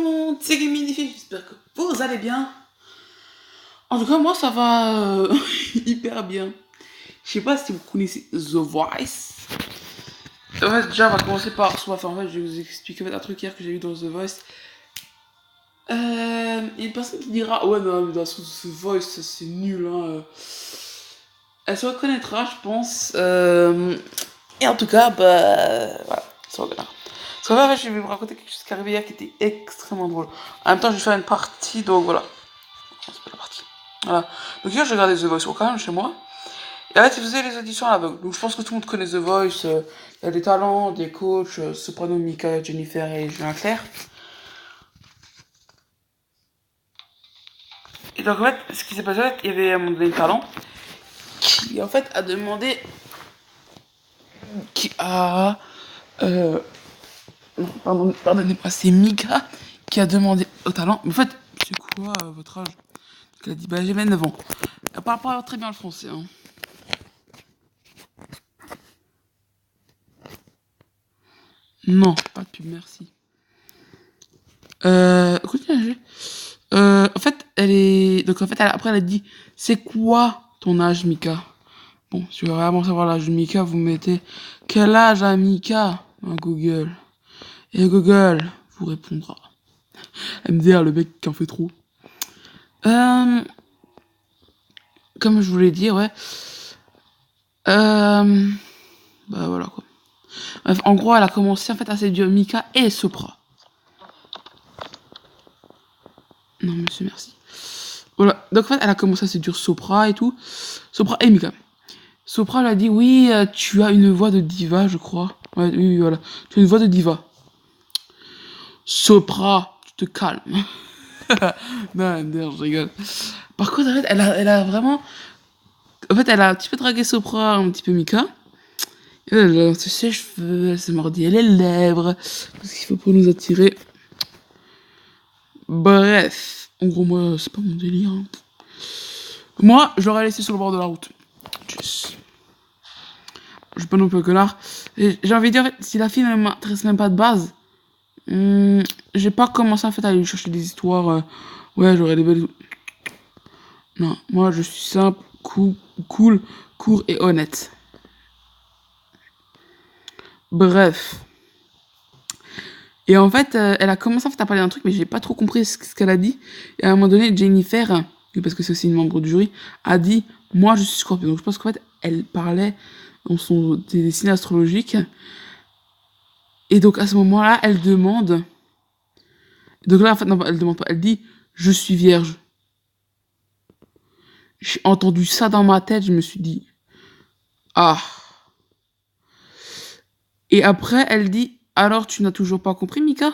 monde, c'est Gaminifié, j'espère que vous allez bien. En tout cas, moi ça va hyper bien. Je sais pas si vous connaissez The Voice. En fait, déjà, on va commencer par. En fait, je vais vous expliquer un truc hier que j'ai vu dans The Voice. Il y a une personne qui dira ouais, non, mais dans The Voice, c'est nul. Hein. Elle se reconnaîtra, je pense. Et en tout cas, bah. Voilà, ça reconnaîtra. Parce qu'en fait, je vais vous raconter quelque chose qui est arrivé hier qui était extrêmement drôle. En même temps, je vais faire une partie, donc voilà. C'est pas la partie. Voilà. Donc hier, j'ai regardé The Voice quand même chez moi. Et en fait, ils faisaient les auditions à l'aveugle. Donc je pense que tout le monde connaît The Voice. Il y a des talents, des coachs, Soprano, Mika, Jennifer et Julien Clerc. Et donc en fait, ce qui s'est passé, il y avait un moment donné des talents qui en fait a demandé. Qui a. Euh, non, pardonnez-moi, c'est Mika qui a demandé au talent. Mais en fait, c'est quoi votre âge? Elle a dit bah j'ai 29 ans. Elle parle pas très bien le français. Hein. Non, pas de pub, merci. Écoutez, en fait, elle est. Donc, en fait, après, elle a dit c'est quoi ton âge, Mika? Bon, si vous voulez vraiment savoir l'âge de Mika, vous mettez quel âge a Mika dans Google. Et Google vous répondra. MDR, le mec qui en fait trop. Euh, Comme je vous l'ai dit, ouais. Bah voilà quoi. Bref, en gros, elle a commencé en fait à séduire Mika et Sopra. Non, monsieur, merci. Voilà. Donc en fait, elle a commencé à séduire Sopra et tout. Sopra et Mika. Sopra lui a dit oui, tu as une voix de diva, je crois. Ouais, oui, voilà. Tu as une voix de diva. Sopra, tu te calmes. Non, MDR, je rigole. Par contre, en fait, elle a vraiment. En fait, elle a un petit peu dragué Sopra, un petit peu Mika. Elle a lancé ses cheveux, elle s'est mordi les lèvres. Tout ce qu'il faut pour nous attirer. Bref. En gros, moi, c'est pas mon délire. Hein. Moi, je l'aurais laissé sur le bord de la route. Tchuss. Je suis pas non plus un connard. J'ai envie de dire, si la fille ne m'intéresse même pas de base, j'ai pas commencé en fait à aller chercher des histoires. Ouais, j'aurais des belles. Non, moi je suis simple, cool, court et honnête. Bref. Et en fait, elle a commencé en fait à parler d'un truc, mais j'ai pas trop compris ce qu'elle a dit. Et à un moment donné, Jennifer, parce que c'est aussi une membre du jury, a dit moi je suis Scorpion. Donc je pense qu'en fait, elle parlait dans des signes astrologiques. Et donc à ce moment-là, elle demande. Donc là, en fait, non, elle demande pas, elle dit je suis vierge. J'ai entendu ça dans ma tête, je me suis dit ah. Et après, elle dit alors tu n'as toujours pas compris, Mika?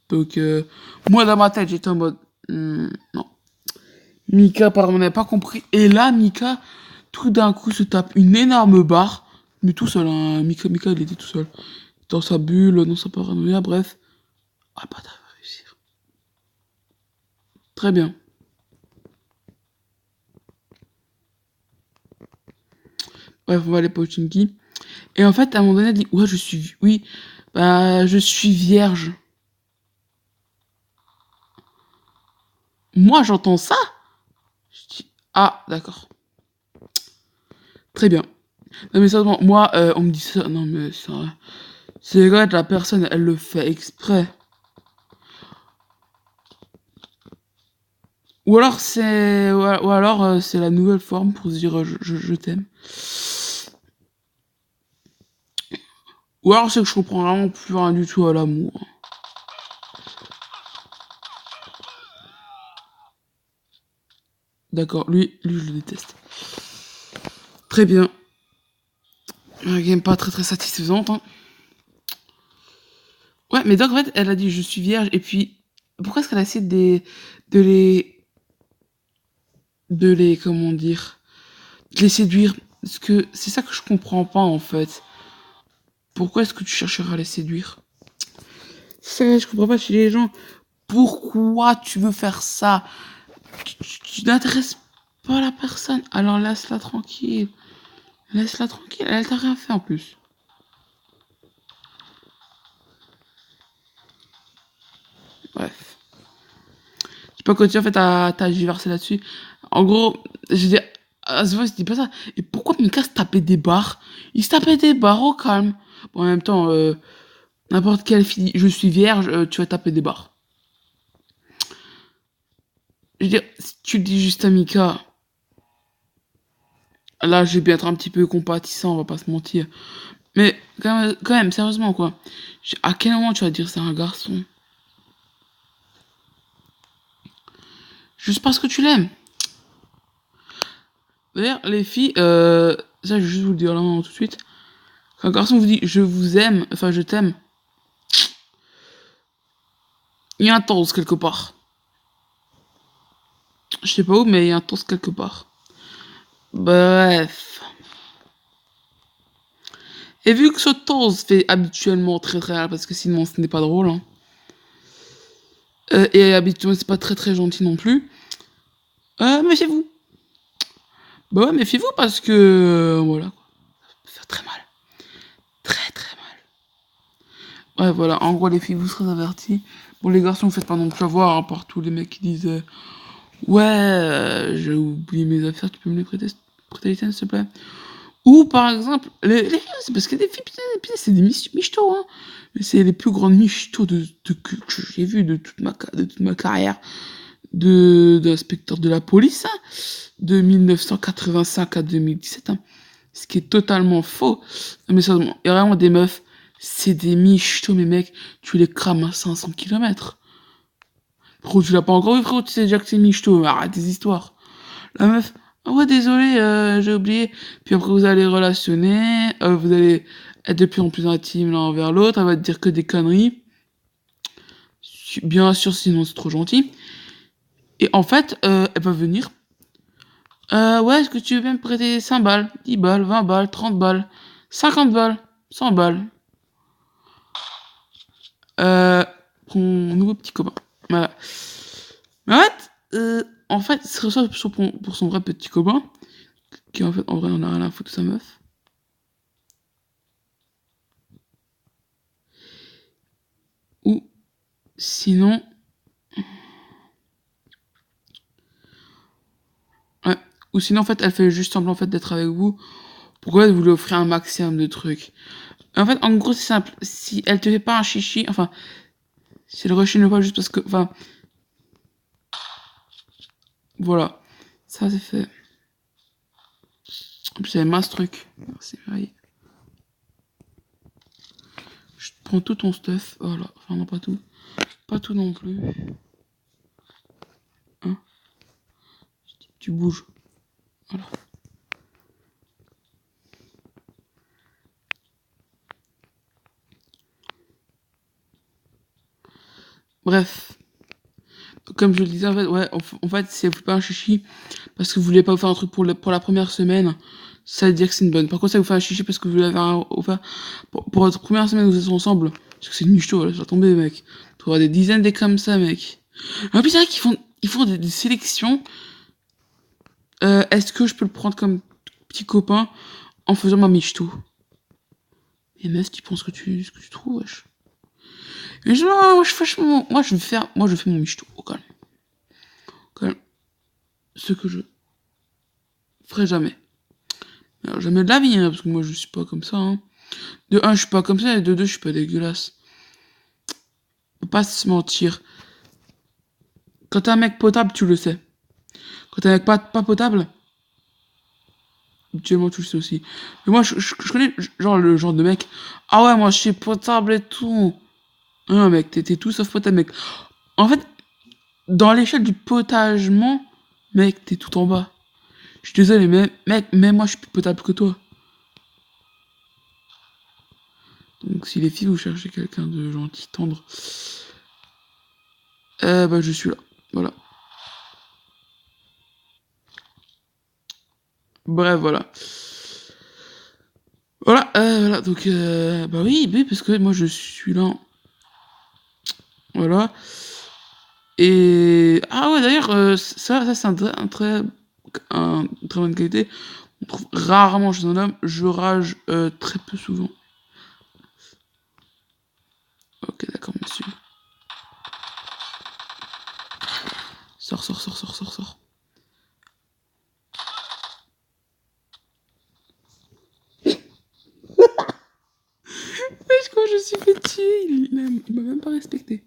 Donc moi dans ma tête, j'étais en mode non. Mika, pardon, n'avait pas compris. Et là, Mika, tout d'un coup, se tape une énorme barre. Mais tout seul, hein. Mika, il était tout seul. Dans sa bulle, dans sa paranoïa, bref. Ah, bah, t'as réussir. Très bien. Bref, on va aller pour Chinky. Et en fait, à un moment donné, elle dit, ouais, oui, bah, je suis vierge. Moi, j'entends ça. Je dis, ah, d'accord. Très bien. Non, mais sérieusement, moi, on me dit ça. Non, mais ça. C'est vrai, la personne, elle le fait exprès. Ou alors c'est la nouvelle forme pour se dire je t'aime. Ou alors c'est que je comprends vraiment plus rien du tout à l'amour. D'accord, lui je le déteste. Très bien. Une game pas très satisfaisante. Hein. Ouais, mais donc en fait elle a dit je suis vierge et puis pourquoi est-ce qu'elle a essayé de les comment dire de les séduire? Parce que c'est ça que je comprends pas en fait. Pourquoi est-ce que tu chercheras à les séduire? C'est ça que je comprends pas chez les gens. Pourquoi tu veux faire ça? Tu n'intéresses pas la personne, alors laisse-la tranquille. Laisse-la tranquille, elle t'a rien fait en plus. Bref. pas continuer en fait à tergiverser là-dessus. En gros, je dis, à ce moment, il se dit pas ça. Et pourquoi Mika se tapait des barres? Il se tapait des barres au calme. Bon, en même temps, n'importe quelle fille, je suis vierge, tu vas taper des barres. Je veux dire, si tu le dis juste à Mika, là, je vais bien être un petit peu compatissant, on va pas se mentir. Mais quand même, sérieusement, quoi. À quel moment tu vas dire c'est un garçon? Juste parce que tu l'aimes. D'ailleurs, les filles, ça, je vais juste vous le dire là maintenant tout de suite. Quand un garçon vous dit je vous aime, enfin je t'aime, il y a un torse quelque part. Je sais pas où, mais il y a un torse quelque part. Bref. Et vu que ce torse fait habituellement très très mal, parce que sinon ce n'est pas drôle, hein. Et habituellement c'est pas très très gentil non plus. Méfiez-vous. Bah ouais, méfiez-vous parce que voilà quoi. Ça peut faire très mal. Très très mal. Ouais, voilà, en gros, les filles, vous serez avertis. Bon, les garçons, vous faites pas non plus avoir, hein, par tous les mecs qui disent ouais, j'ai oublié mes affaires, tu peux me les prêter les tiennes, s'il te plaît. Ou par exemple, les filles, c'est parce que des filles, putain, c'est des michtos, hein. Mais c'est les plus grandes michtos que j'ai vu de toute ma carrière d'inspecteur de la police, hein, de 1985 à 2017, hein. Ce qui est totalement faux. Mais ça, il y a vraiment des meufs, c'est des michtos, mes mecs, tu les crames à 500 km. Frérot, tu l'as pas encore vu, frérot, tu sais déjà que c'est michto, arrête des histoires. La meuf, ah ouais, désolé, j'ai oublié. Puis après, vous allez relationner, vous allez être de plus en plus intime l'un envers l'autre, elle va te dire que des conneries. Bien sûr, sinon c'est trop gentil. Et en fait, elle va venir. Ouais, est-ce que tu veux bien me prêter 5 balles, 10 balles, 20 balles, 30 balles, 50 balles, 100 balles? Euh, Ton nouveau petit copain. Voilà. Mais en fait, il se reçoit pour son vrai petit copain, qui en fait, en vrai, on a rien à foutre de sa meuf. Ou sinon, ouais. Ou sinon, en fait, elle fait juste semblant en fait d'être avec vous. Pourquoi vous lui offrez un maximum de trucs? En fait, en gros, c'est simple. Si elle te fait pas un chichi, enfin, si elle rechine pas juste parce que, enfin, voilà. Ça, c'est fait. En plus, j'avais mince truc. Merci, Marie. Je prends tout ton stuff. Voilà. Enfin, non, pas tout. Pas tout non plus. Hein? Tu bouges. Voilà. Bref. Comme je le disais, en fait, ouais, en fait, si elle vous fait pas un chichi parce que vous voulez pas vous faire un truc pour la première semaine, ça veut dire que c'est une bonne. Par contre, ça vous fait un chichi parce que vous voulez faire pour votre première semaine où vous êtes ensemble, parce que c'est une michto, là, ça va tomber, mec. Tu auras des dizaines des comme ça, mec. En plus, c'est vrai ils font des sélections. Est-ce que je peux le prendre comme petit copain en faisant ma michto? Et meuf, tu penses ce que tu trouves, wesh. Mais moi, je fais mon michto, au calme. Au calme. Ce que je ferai jamais. Alors, jamais de la vie, hein, parce que moi, je suis pas comme ça, hein. De un, je suis pas comme ça, et de deux, je suis pas dégueulasse. Faut pas se mentir. Quand t'es un mec potable, tu le sais. Quand t'es un mec pas potable, tu le sais aussi. Mais moi, je connais genre le genre de mec. Ah ouais, moi, je suis potable et tout. Non, mec, t'es tout sauf potable, mec. En fait, dans l'échelle du potagement, mec, t'es tout en bas. Je suis désolé, mais mec, même moi, je suis plus potable que toi. Donc, si les filles, vous cherchez quelqu'un de gentil, tendre, bah, je suis là. Voilà. Bref, voilà. Voilà, voilà, donc, bah oui, parce que moi, je suis là. Voilà. Et, ah ouais, d'ailleurs, ça c'est une très bonne qualité. On trouve rarement chez un homme. Je rage très peu souvent. Ok, d'accord, monsieur. Sors, sors, sors, sors, sors, sors. Wesh, quand je suis fait tuer, il m'a même pas respecté.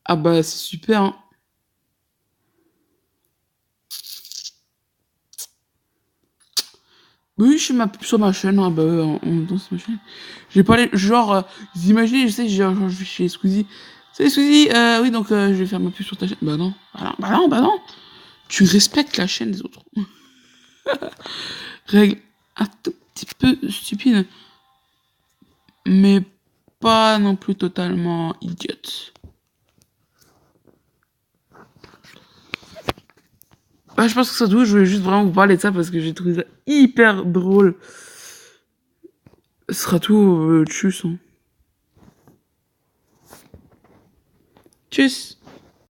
Ah bah, c'est super, hein. Oui, je suis sur ma chaîne, hein, bah, en même temps, c'est ma chaîne. J'ai pas les... Genre, vous imaginez, je sais, genre, je vais chez Squeezie. Salut Squeezie, oui, donc, je vais faire ma pub sur ta chaîne. Bah non, bah non, bah non, bah non. Tu respectes la chaîne des autres. Règle un tout petit peu stupide, mais pas non plus totalement idiote. Bah, je pense que ça tout, je voulais juste vraiment vous parler de ça parce que j'ai trouvé ça hyper drôle. Ce sera tout, tchuss. Hein. Tchuss.